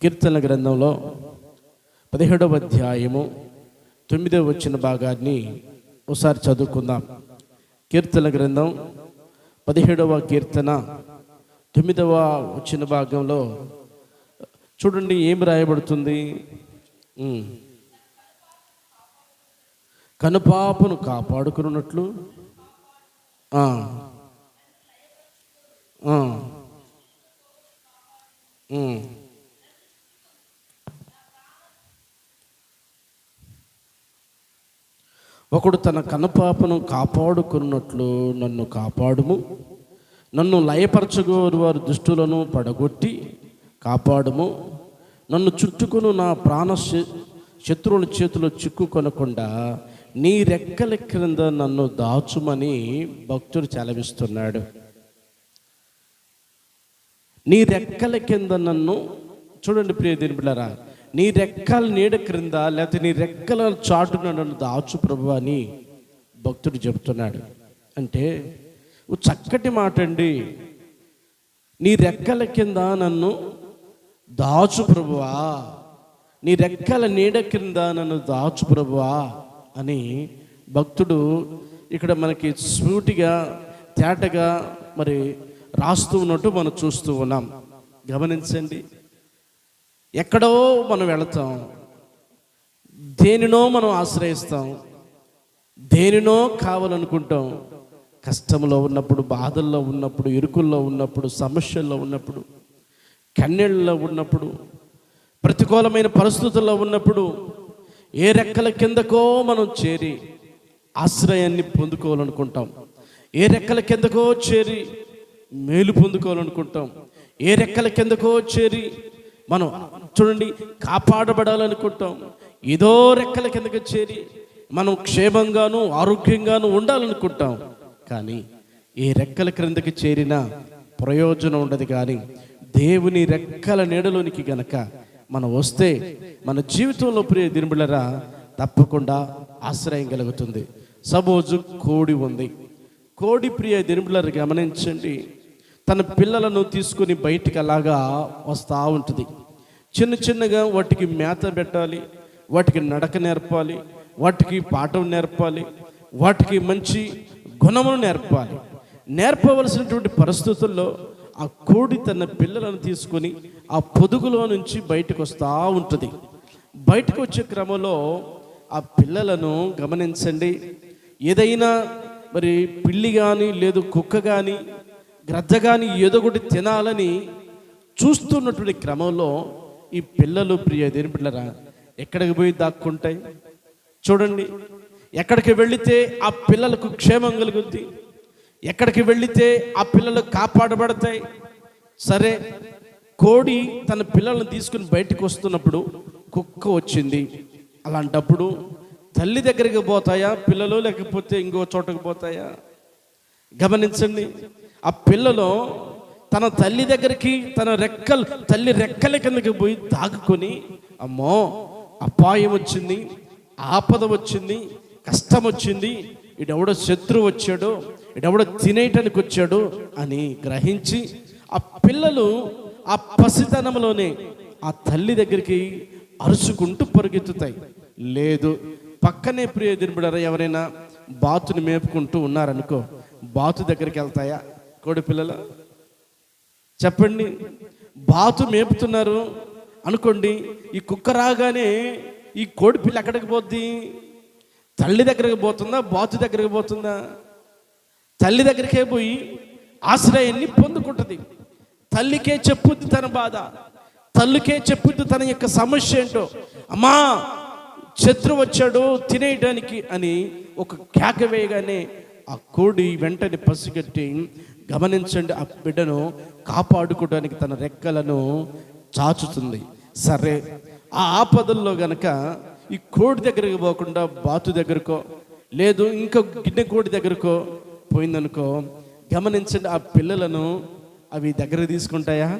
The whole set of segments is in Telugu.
కీర్తన గ్రంథంలో 17వ అధ్యాయము 9వ వచన భాగాన్ని ఒకసారి చదువుకుందాం. కీర్తన గ్రంథం 17వ కీర్తన 9వ వచన భాగంలో చూడండి ఏం రాయబడుతుంది. కనుపాపను కాపాడుకున్నట్లు ఒకడు తన కనుపాపను కాపాడుకున్నట్లు నన్ను కాపాడుము. నన్ను లయపరచగోరు వారు దుష్టులను పడగొట్టి కాపాడుము. నన్ను చుట్టుకుని నా ప్రాణ శత్రువుల చేతిలో చిక్కుకొనకుండా నీ రెక్కల క్రింద నన్ను దాచుమని భక్తుడు సెలవిస్తున్నాడు. నీ రెక్కల కింద నన్ను చూడండి ప్రియ దేవుని బిడ్డలారా, నీ రెక్కల నీడ క్రింద లేకపోతే నీ రెక్కల చాటున నన్ను దాచు ప్రభు అని భక్తుడు చెబుతున్నాడు. అంటే చక్కటి మాట అండి. నీ రెక్కల కింద నన్ను దాచు ప్రభువా, నీ రెక్కల నీడ క్రింద నన్ను దాచు ప్రభువా అని భక్తుడు ఇక్కడ మనకి సూటిగా తేటగా మరి రాస్తూ ఉన్నట్టు మనం చూస్తూ ఉన్నాం. గమనించండి, ఎక్కడో మనం వెళతాం, దేనినో మనం ఆశ్రయిస్తాం, దేనినో కావాలనుకుంటాం. కష్టంలో ఉన్నప్పుడు, బాధల్లో ఉన్నప్పుడు, ఇరుకుల్లో ఉన్నప్పుడు, సమస్యల్లో ఉన్నప్పుడు, కన్నీళ్ళలో ఉన్నప్పుడు, ప్రతికూలమైన పరిస్థితుల్లో ఉన్నప్పుడు ఏ రెక్కల కిందకో మనం చేరి ఆశ్రయాన్ని పొందుకోవాలనుకుంటాం. ఏ రెక్కల కిందకో చేరి మేలు పొందుకోవాలనుకుంటాం. ఏ రెక్కల కిందకో చేరి మనం చూడండి కాపాడబడాలనుకుంటాం. ఏదో రెక్కల కిందకి చేరి మనం క్షేమంగాను ఆరోగ్యంగాను ఉండాలనుకుంటాం. కానీ ఏ రెక్కల క్రిందకి చేరినా ప్రయోజనం ఉండదు. కానీ దేవుని రెక్కల నీడలోనికి గనక మనం వస్తే మన జీవితంలో ప్రియ దినబిళ్ళరా తప్పకుండా ఆశ్రయం కలుగుతుంది. సపోజు కోడి ఉంది. కోడి ప్రియ దినబిళ్ళరు గమనించండి, తన పిల్లలను తీసుకుని బయటికి అలాగా వస్తూ ఉంటుంది. చిన్న చిన్నగా వాటికి మేత పెట్టాలి, వాటికి నడక నేర్పాలి, వాటికి పాఠం నేర్పాలి, వాటికి మంచి గుణమును నేర్పాలి. నేర్పవలసినటువంటి పరిస్థితుల్లో ఆ కోడి తన పిల్లలను తీసుకొని ఆ పొదుగులో నుంచి బయటకు వస్తూ ఉంటుంది. బయటకు వచ్చే క్రమంలో ఆ పిల్లలను గమనించండి, ఏదైనా మరి పిల్లి కానీ లేదు కుక్క కానీ గ్రద్ద కానీ ఏదో ఒకటి తినాలని చూస్తున్నటువంటి క్రమంలో ఈ పిల్లలు ప్రియ దేని పిల్లరా ఎక్కడికి పోయి దాక్కుంటాయి చూడండి. ఎక్కడికి వెళితే ఆ పిల్లలకు క్షేమం కలుగుద్ది, ఎక్కడికి వెళితే ఆ పిల్లలు కాపాడబడతాయి. సరే, కోడి తన పిల్లలను తీసుకుని బయటకు వస్తున్నప్పుడు కుక్క వచ్చింది. అలాంటప్పుడు తల్లి దగ్గరికి పోతాయా పిల్లలు, లేకపోతే ఇంకో చోటకు పోతాయా? గమనించండి, ఆ పిల్లలు తన తల్లి దగ్గరికి తల్లి రెక్కల కిందకి పోయి దాక్కుని అమ్మో అపాయం వచ్చింది, ఆపద వచ్చింది, కష్టం వచ్చింది, ఇడెవడో శత్రువు వచ్చాడు, ఇడెవడో తినేయటానికి వచ్చాడు అని గ్రహించి ఆ పిల్లలు ఆ పసితనంలోనే ఆ తల్లి దగ్గరికి అరుచుకుంటూ పరిగెత్తుతాయి. లేదు, పక్కనే ప్రియ దినబిడరా ఎవరైనా బాతుని మేపుకుంటూ ఉన్నారనుకో, బాతు దగ్గరికి వెళ్తాయా కోడి పిల్లలు? చెప్పండి. బాతు మేపుతున్నారు అనుకోండి, ఈ కుక్క రాగానే ఈ కోడి పిల్ల ఎక్కడికి పోద్ది? తల్లి దగ్గరికి పోతుందా, బాతు దగ్గరికి పోతుందా? తల్లి దగ్గరికే పోయి ఆశ్రయాన్ని పొందుకుంటుంది. తల్లికే చెప్పుద్ది తన బాధ, తల్లికే చెప్పుద్ది తన యొక్క సమస్య ఏంటో. అమ్మా శత్రువు వచ్చాడు తినేయడానికి అని ఒక కేక వేయగానే ఆ కోడి వెంటనే పసిగట్టి గమనించండి ఆ బిడ్డను కాపాడుకోవడానికి తన రెక్కలను చాచుతుంది. సరే, ఆ ఆపదల్లో గనక ఈ కోడి దగ్గరికి పోకుండా బాతు దగ్గరకో లేదు ఇంకో గిన్నె కోడి దగ్గరకో పోయిందనుకో, గమనించండి ఆ పిల్లలను అవి దగ్గర తీసుకుంటాయా?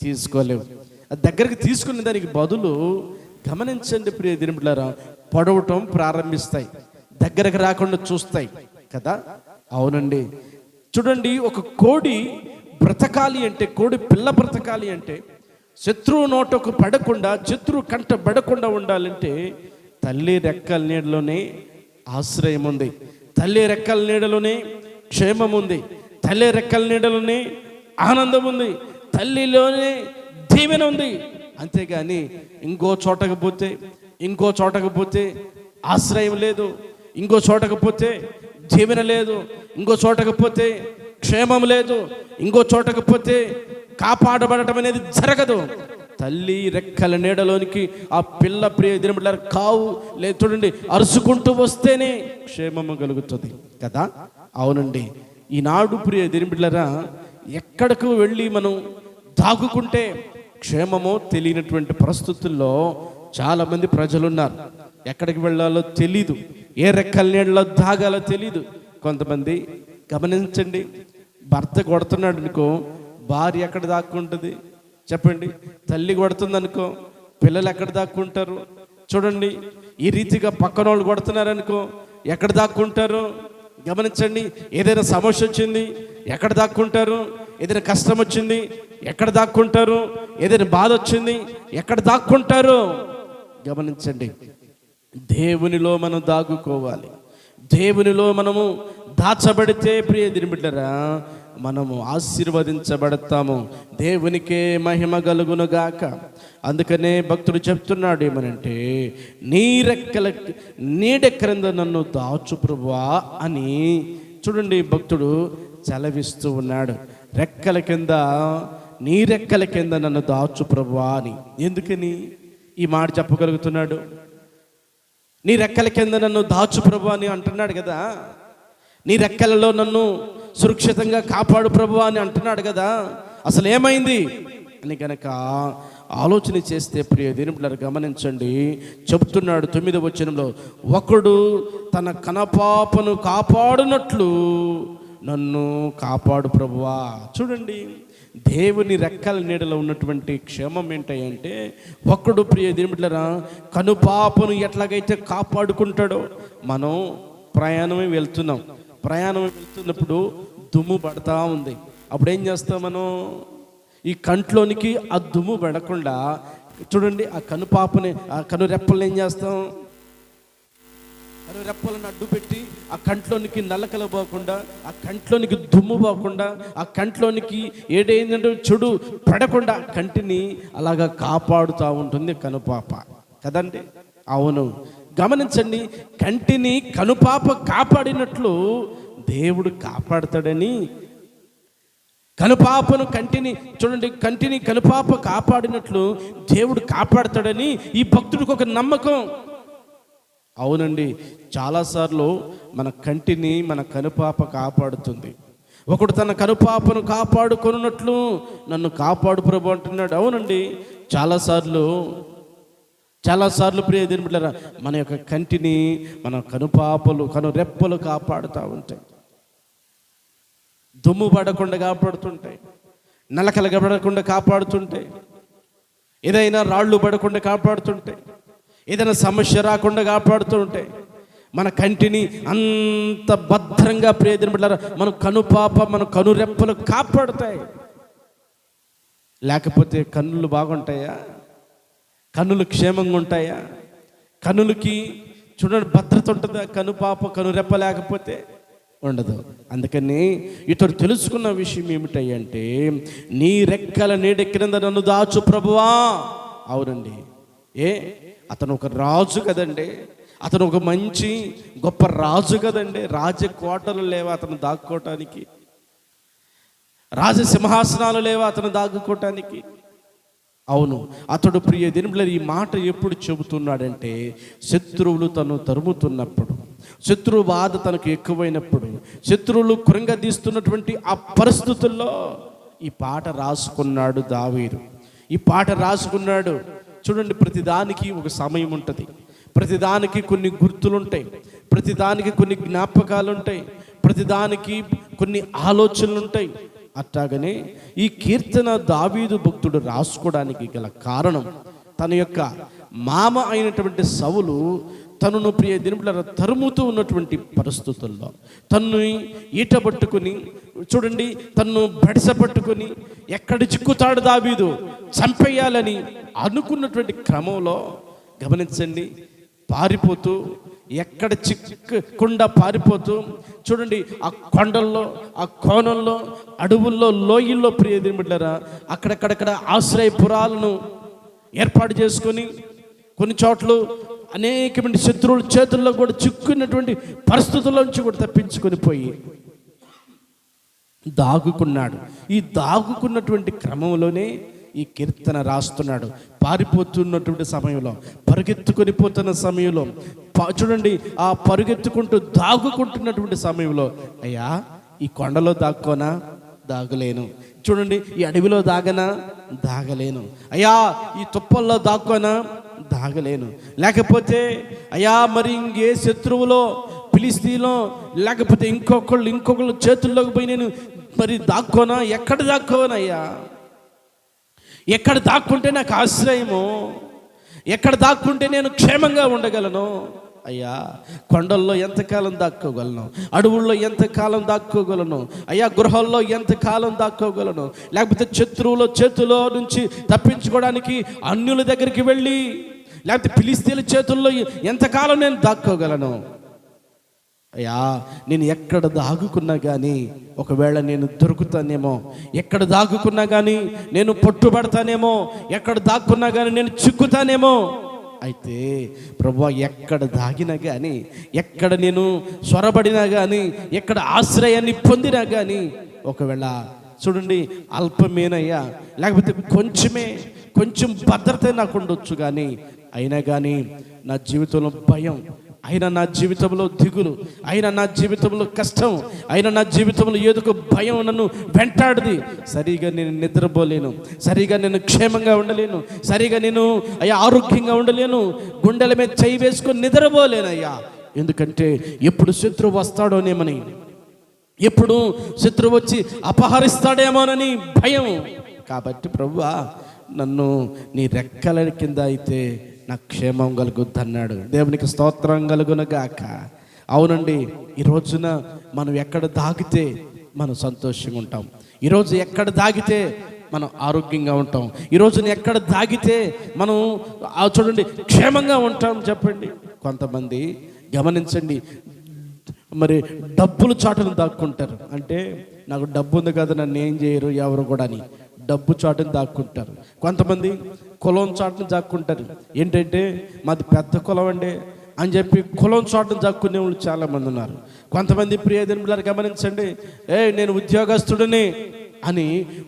తీసుకోలేవు. ఆ దగ్గరికి తీసుకునే దానికి బదులు గమనించండి ప్రియ దినబిడ్డలారా పొడవటం ప్రారంభిస్తాయి, దగ్గరకు రాకుండా చూస్తాయి కదా. అవునండి, చూడండి, ఒక కోడి బ్రతకాలి అంటే, కోడి పిల్ల బ్రతకాలి అంటే శత్రువు నోటకు పడకుండా, శత్రువు కంట పడకుండా ఉండాలంటే తల్లి రెక్కల నీడలోనే ఆశ్రయం ఉంది, తల్లి రెక్కల నీడలోనే క్షేమం ఉంది, తల్లి రెక్కల నీడలోనే ఆనందం ఉంది, తల్లిలోనే దీవెన ఉంది. అంతేగాని ఇంకో చోటకు పోతే ఆశ్రయం లేదు, ఇంకో చోటకు పోతే దీవెన లేదు, ఇంకో చోటకు పోతే క్షేమం లేదు, ఇంకో చోటకు పోతే కాపాడబడటం అనేది జరగదు. తల్లి రెక్కల నీడలోనికి ఆ పిల్ల ప్రియ దినబిడ్డలారా కావు లేదు చూడండి, అరుచుకుంటూ వస్తేనే క్షేమము కలుగుతుంది కదా. అవునండి, ఈనాడు ప్రియ దినబిడ్డలారా ఎక్కడకు వెళ్ళి మనం దాగుకుంటే క్షేమమో తెలియనటువంటి పరిస్థితుల్లో చాలామంది ప్రజలు ఉన్నారు. ఎక్కడికి వెళ్ళాలో తెలీదు, ఏ రెక్కల నీడలో దాగాలో తెలీదు. కొంతమంది గమనించండి, భర్త కొడుతున్నాడు అనుకో, భార్య ఎక్కడ దాక్కుంటుంది చెప్పండి? తల్లి కొడుతుంది అనుకో, పిల్లలు ఎక్కడ దాక్కుంటారు చూడండి? ఈ రీతిగా పక్కన వాళ్ళు కొడుతున్నారు అనుకో, ఎక్కడ దాక్కుంటారు గమనించండి. ఏదైనా సమస్య వచ్చింది ఎక్కడ దాక్కుంటారు? ఏదైనా కష్టం వచ్చింది ఎక్కడ దాక్కుంటారు? ఏదైనా బాధ వచ్చింది ఎక్కడ దాక్కుంటారు? గమనించండి. దేవునిలో మనం దాగుకోవాలి. దేవునిలో మనము దాచబడితే ప్రియ దినబిడ్డరా మనము ఆశీర్వదించబడతాము. దేవునికే మహిమ కలుగునుగాక. అందుకనే భక్తుడు చెప్తున్నాడు ఏమనంటే, నీ రెక్కల నీడ క్రింద నన్ను దాచు ప్రభువా అని చూడండి భక్తుడు చలవిస్తూ ఉన్నాడు. రెక్కల కింద, నీ రెక్కల కింద నన్ను దాచు ప్రభువా అని. ఎందుకని ఈ మాట చెప్పగలుగుతున్నాడు? నీ రెక్కల కింద నన్ను దాచు ప్రభువా అని అంటున్నాడు కదా. నీ రెక్కలలో నన్ను సురక్షితంగా కాపాడు ప్రభువా అని అంటున్నాడు కదా. అసలు ఏమైంది అని కనుక ఆలోచన చేస్తే ప్రియ దినబిడ్డలారా గమనించండి, చెప్తున్నాడు 9వ వచనంలో, ఒకడు తన కనపాపను కాపాడునట్లు నన్ను కాపాడు ప్రభువా. చూడండి, దేవుని రెక్కల నీడలో ఉన్నటువంటి క్షేమం ఏంటంటే, ఒకడు ప్రియ దినబిడ్డలారా కనుపాపను ఎట్లాగైతే కాపాడుకుంటాడో, మనం ప్రయాణమే వెళ్తున్నప్పుడు దుమ్ము పడతా ఉంది. అప్పుడు ఏం చేస్తాం మనం? ఈ కంట్లోనికి ఆ దుమ్ము పడకుండా చూడండి, ఆ కనుపాపని, ఆ కనురెప్పలను ఏం చేస్తాం? కనురెప్పలను అడ్డు పెట్టి ఆ కంట్లోనికి నల్లకలు పోకుండా, ఆ కంట్లోనికి దుమ్ము పోకుండా, ఆ కంట్లోనికి ఏడైందంటే చెడు పడకుండా కంటిని అలాగా కాపాడుతూ ఉంటుంది కనుపాప కదండి. అవును, గమనించండి, కంటిని కనుపాప కాపాడినట్లు దేవుడు కాపాడతాడని, కనుపాపను కంటిని చూడండి, కంటిని కనుపాప కాపాడినట్లు దేవుడు కాపాడతాడని ఈ భక్తుడికి ఒక నమ్మకం. అవునండి, చాలాసార్లు మన కంటిని మన కనుపాప కాపాడుతుంది. ఒకడు తన కనుపాపను కాపాడుకొనున్నట్లు నన్ను కాపాడు ప్రభు అంటున్నాడు. అవునండి, చాలాసార్లు ప్రియ దినబిడ్డలారా మన యొక్క కంటిని మన కనురెప్పలు కాపాడుతూ ఉంటాయి. దుమ్ము పడకుండా కాపాడుతుంటాయి, నలకలు పడకుండా కాపాడుతుంటాయి, ఏదైనా రాళ్ళు పడకుండా కాపాడుతుంటాయి, ఏదైనా సమస్య రాకుండా కాపాడుతూ ఉంటాయి. మన కంటిని అంత భద్రంగా ప్రియ దినబిడ్డలారా మన కనురెప్పలు కాపాడుతాయి. లేకపోతే కన్నులు బాగుంటాయా? కన్నులు క్షేమంగా ఉంటాయా? కన్నులకి చూడండి భద్రత ఉంటుందా? కనురెప్ప లేకపోతే ఉండదు. అందుకని ఇతడు తెలుసుకున్న విషయం ఏమిటంటే, నీ రెక్కల నీడ క్రింద నన్ను దాచు ప్రభువా. అవునండి, అతను ఒక రాజు కదండి, అతను ఒక మంచి గొప్ప రాజు కదండి. రాజకోటలు లేవా అతను దాక్కోవటానికి? రాజసింహాసనాలు లేవా అతను దాక్కుకోవటానికి? అవును, అతడు ప్రియ దినబిడ్డలారా ఈ మాట ఎప్పుడు చెబుతున్నాడంటే, శత్రువులు తను తరుముతున్నప్పుడు, శత్రువు బాధ తనకు ఎక్కువైనప్పుడు, శత్రువులు కృంగదీస్తున్నటువంటి ఆ పరిస్థితుల్లో ఈ పాట రాసుకున్నాడు దావీదు. ఈ పాట రాసుకున్నాడు. చూడండి, ప్రతిదానికి ఒక సమయం ఉంటుంది, ప్రతిదానికి కొన్ని గుర్తులుంటాయి, ప్రతిదానికి కొన్ని జ్ఞాపకాలు ఉంటాయి, ప్రతిదానికి కొన్ని ఆలోచనలు ఉంటాయి. అట్లాగనే ఈ కీర్తన దావీదు భక్తుడు రాసుకోవడానికి గల కారణం, తన యొక్క మామ అయినటువంటి సౌలు తనను ప్రియ దినబిడ్డలారా తరుముతూ ఉన్నటువంటి పరిస్థితుల్లో తన్ను ఈటబట్టుకుని చూడండి, తన్ను బడిస పట్టుకుని ఎక్కడ చిక్కుతాడు దావీదు? చంపేయాలని అనుకున్నటువంటి క్రమంలో గమనించండి, పారిపోతూ ఎక్కడ చిక్కకుండా పారిపోతూ చూడండి, ఆ కొండల్లో, ఆ కోణంలో, అడవుల్లో, లోయల్లో ప్రియదేవుని బిడ్డలారా అక్కడక్కడక్కడ ఆశ్రయపురాలను ఏర్పాటు చేసుకొని కొన్ని చోట్ల అనేకమంది శత్రువుల చేతుల్లో కూడా చిక్కున్నటువంటి పరిస్థితుల్లోంచి కూడా తప్పించుకొని పోయి దాగుకున్నాడు. ఈ దాగుకున్నటువంటి క్రమంలోనే ఈ కీర్తన రాస్తున్నాడు. పారిపోతున్నటువంటి సమయంలో, పరుగెత్తుకొని పోతున్న సమయంలో, చూడండి ఆ పరుగెత్తుకుంటూ దాగుకుంటున్నటువంటి సమయంలో, అయ్యా ఈ కొండలో దాక్కోనా, దాగలేను. చూడండి ఈ అడవిలో దాగలేను. అయ్యా ఈ తుప్పల్లో దాక్కోనా, దాగలేను. లేకపోతే అయ్యా మరి ఇంకే శత్రువులో, ఫిలిస్తీన్లో, లేకపోతే ఇంకొకళ్ళు చేతుల్లోకి పోయి నేను మరి దాక్కోనా, ఎక్కడ దాక్కోనయ్యా, ఎక్కడ దాక్కుంటే నాకు ఆశ్రయము, ఎక్కడ దాక్కుంటే నేను క్షేమంగా ఉండగలను. అయ్యా కొండల్లో ఎంతకాలం దాక్కోగలను, అడవుల్లో ఎంతకాలం దాక్కోగలను, అయ్యా గృహాల్లో ఎంతకాలం దాక్కోగలను, లేకపోతే శత్రువుల చేతిలో నుంచి తప్పించుకోవడానికి అన్యుల దగ్గరికి వెళ్ళి, లేకపోతే ఫిలిస్తీన్ల చేతుల్లో ఎంతకాలం నేను దాక్కోగలను. అయ్యా నేను ఎక్కడ దాగుకున్నా కానీ ఒకవేళ నేను దొరుకుతానేమో, ఎక్కడ దాగుకున్నా కానీ నేను పట్టుబడతానేమో, ఎక్కడ దాక్కున్నా కానీ నేను చిక్కుతానేమో. అయితే ప్రభువా ఎక్కడ దాగినా కానీ, ఎక్కడ నేను స్వరబడినా కానీ, ఎక్కడ ఆశ్రయాన్ని పొందినా కానీ, ఒకవేళ చూడండి అల్పమేనయ్యా, లేకపోతే కొంచెం భద్రత నాకు ఉండొచ్చు, కానీ అయినా కానీ నా జీవితంలో భయం, అయినా నా జీవితంలో దిగులు, అయినా నా జీవితంలో కష్టం, అయినా నా జీవితంలో ఏదో భయం నన్ను వెంటాడుది. సరిగా నేను నిద్రపోలేను, సరిగా నేను క్షేమంగా ఉండలేను, సరిగా నేను అయ్యా ఆరోగ్యంగా ఉండలేను, గుండెల మీద చేయి వేసుకొని నిద్రపోలేను అయ్యా. ఎందుకంటే ఎప్పుడు శత్రువు వస్తాడోనేమని, ఎప్పుడు శత్రువు వచ్చి అపహరిస్తాడేమోనని భయం. కాబట్టి ప్రభువా నన్ను నీ రెక్కల కింద అయితే నాకు క్షేమం కలుగుద్ది అన్నాడు. దేవునికి స్తోత్రం కలుగునగాక. అవునండి, ఈ రోజున మనం ఎక్కడ దాగితే మనం సంతోషంగా ఉంటాం, ఈరోజు ఎక్కడ దాగితే మనం ఆరోగ్యంగా ఉంటాం, ఈ రోజున ఎక్కడ దాగితే మనం చూడండి క్షేమంగా ఉంటాం. చెప్పండి, కొంతమంది గమనించండి, మరి డబ్బులు చాటును దాక్కుంటారు. అంటే నాకు డబ్బు ఉంది కదా, నన్ను ఏం చేయరు ఎవరు కూడా అని డబ్బు చాటును దాక్కుంటారు. కొంతమంది కులం చాటును దాక్కుంటారు. ఏంటంటే మాది పెద్ద కులం అండి అని చెప్పి కులం చాటును దాక్కునే వాళ్ళు చాలామంది ఉన్నారు. కొంతమంది ప్రియదేవుని బిడ్డలారా గమనించండి, నేను ఉద్యోగస్తుడిని అని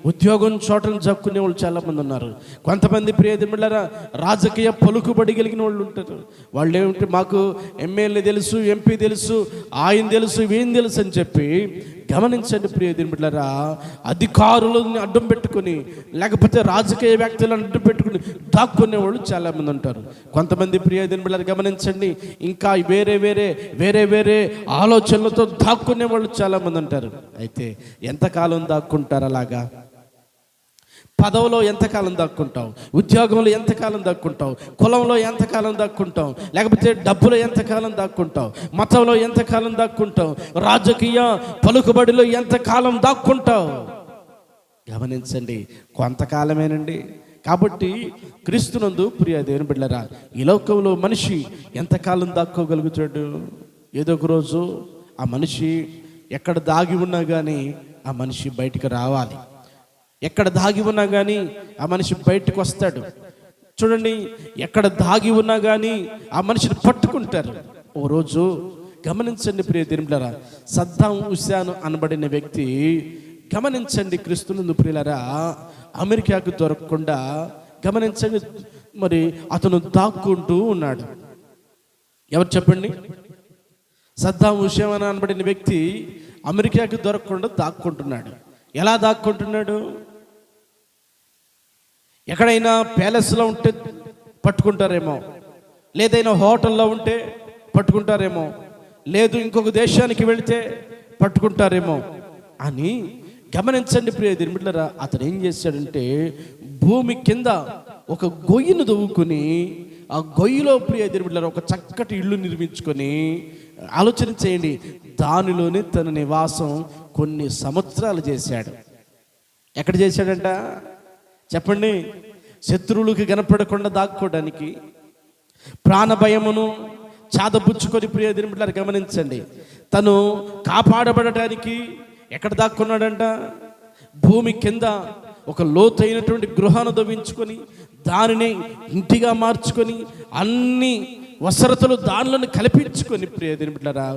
ఉద్యోగం చోటను దాక్కునే వాళ్ళు చాలామంది ఉన్నారు. కొంతమంది ప్రియదేవుని బిడ్డలారా రాజకీయ పలుకుబడి కలిగిన వాళ్ళు ఉంటారు. వాళ్ళు ఏమిటి, మాకు ఎమ్మెల్యే తెలుసు, ఎంపీ తెలుసు, ఆయన తెలుసు, వీని తెలుసు అని చెప్పి గమనించండి ప్రియదేవుని బిడ్డలారా, అధికారులను అడ్డం పెట్టుకుని, లేకపోతే రాజకీయ వ్యక్తులను అడ్డం పెట్టుకుని దాక్కునే వాళ్ళు చాలామంది ఉంటారు. కొంతమంది ప్రియదేవుని బిడ్డలారా గమనించండి, ఇంకా వేరే వేరే ఆలోచనలతో దాక్కునే వాళ్ళు చాలామంది ఉంటారు. అయితే ఎంతకాలం దాక్కుంటారు అలాగా? పదవిలో ఎంతకాలం దాక్కుంటావు, ఉద్యోగంలో ఎంతకాలం దాక్కుంటావు, కులంలో ఎంతకాలం దాక్కుంటావు, లేకపోతే డబ్బులో ఎంతకాలం దాక్కుంటావు, మతంలో ఎంతకాలం దాక్కుంటావు, రాజకీయ పలుకుబడిలో ఎంతకాలం దాక్కుంటావు? గమనించండి, కొంతకాలమేనండి. కాబట్టి క్రీస్తునందు ప్రియ దేవుని బిడ్డలారా, ఈ లోకంలో మనిషి ఎంతకాలం దాక్కోగలుగుతాడు? ఏదో ఒక రోజు ఆ మనిషి ఎక్కడ దాగి ఉన్నా కానీ ఆ మనిషి బయటికి రావాలి. ఎక్కడ దాగి ఉన్నా కానీ ఆ మనిషి బయటకు వస్తాడు. చూడండి, ఎక్కడ దాగి ఉన్నా కానీ ఆ మనిషిని పట్టుకుంటారు. ఓ రోజు గమనించండి ప్రియ దేవుని బిడ్డలారా, సద్దాం హుస్సేన్ అనబడిన వ్యక్తి గమనించండి క్రీస్తునందు ప్రియులారా, అమెరికాకు దొరకకుండా గమనించండి మరి అతను దాక్కుంటూ ఉన్నాడు. ఎవరు చెప్పండి? సద్దాం హుస్సేన్ అనబడిన వ్యక్తి అమెరికాకు దొరకకుండా దాక్కుంటున్నాడు. ఎలా దాక్కుంటున్నాడు? ఎక్కడైనా ప్యాలెస్లో ఉంటే పట్టుకుంటారేమో, లేదైనా హోటల్లో ఉంటే పట్టుకుంటారేమో, లేదు ఇంకొక దేశానికి వెళితే పట్టుకుంటారేమో అని గమనించండి ప్రియ దేవుని బిడ్డలారా. అతను ఏం చేశాడంటే భూమి కింద ఒక గొయ్యిను దవ్వుకుని, ఆ గొయ్యిలో ప్రియ దేవుని బిడ్డలారా ఒక చక్కటి ఇల్లు నిర్మించుకొని, ఆలోచన చేయండి, దానిలోనే తన నివాసం కొన్ని సంవత్సరాలు చేశాడు. ఎక్కడ చేశాడంట చెప్పండి? శత్రువులకి కనపడకుండా దాక్కోవడానికి, ప్రాణభయమును చాదపుచ్చుకొని ప్రియ దేవుని బిడ్డలారా గమనించండి, తను కాపాడబడటానికి ఎక్కడ దాక్కున్నాడంట? భూమి కింద ఒక లోతైనటువంటి గృహాన్ని దవ్వించుకొని దానిని ఇంటిగా మార్చుకొని అన్ని వసరతలు దానిలోనే కల్పించుకొని ప్రియ దేవుని బిడ్డలారా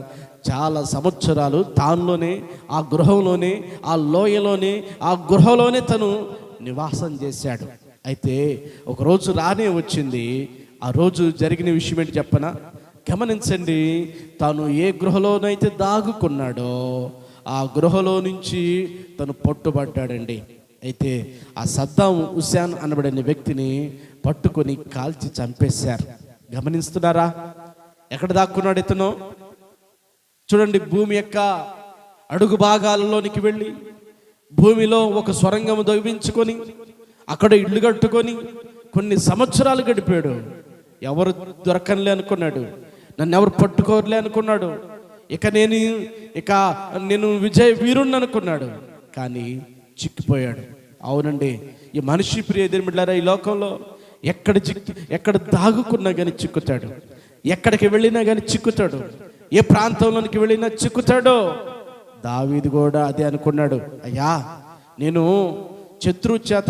చాలా సంవత్సరాలు దానిలోనే, ఆ గృహంలోనే, ఆ లోయలోనే, ఆ గృహలోనే తను నివాసం చేశాడు. అయితే ఒకరోజు రానే వచ్చింది. ఆ రోజు జరిగిన విషయం ఏంటి చెప్పనా? గమనించండి, తాను ఏ గృహలోనైతే దాగుకున్నాడో ఆ గృహలో నుంచి తను పట్టుబడ్డాడండి. అయితే ఆ సద్దాం హుస్సేన్ అనబడిన వ్యక్తిని పట్టుకొని కాల్చి చంపేశారు. గమనిస్తున్నారా? ఎక్కడ దాక్కున్నాడు ఇతను? చూడండి, భూమి యొక్క అడుగు భాగాలలోనికి వెళ్ళి భూమిలో ఒక సొరంగం దవ్వించుకొని అక్కడ ఇల్లు కట్టుకొని కొన్ని సంవత్సరాలు గడిపాడు. ఎవరు దొరకనులే అనుకున్నాడు, నన్ను ఎవరు పట్టుకోరులే అనుకున్నాడు, ఇక నేను విజయ వీరుణ్ణి అనుకున్నాడు. కానీ చిక్కిపోయాడు. అవునండి, ఈ మనిషి ప్రియ దేవుని బిడ్డలారా ఈ లోకంలో ఎక్కడ దాగుకున్నా కానీ చిక్కుతాడు, ఎక్కడికి వెళ్ళినా కానీ చిక్కుతాడు, ఏ ప్రాంతంలోనికి వెళ్ళినా చిక్కుతాడో. దావీదు కూడా అదే అనుకున్నాడు, అయ్యా నేను శత్రువు చేత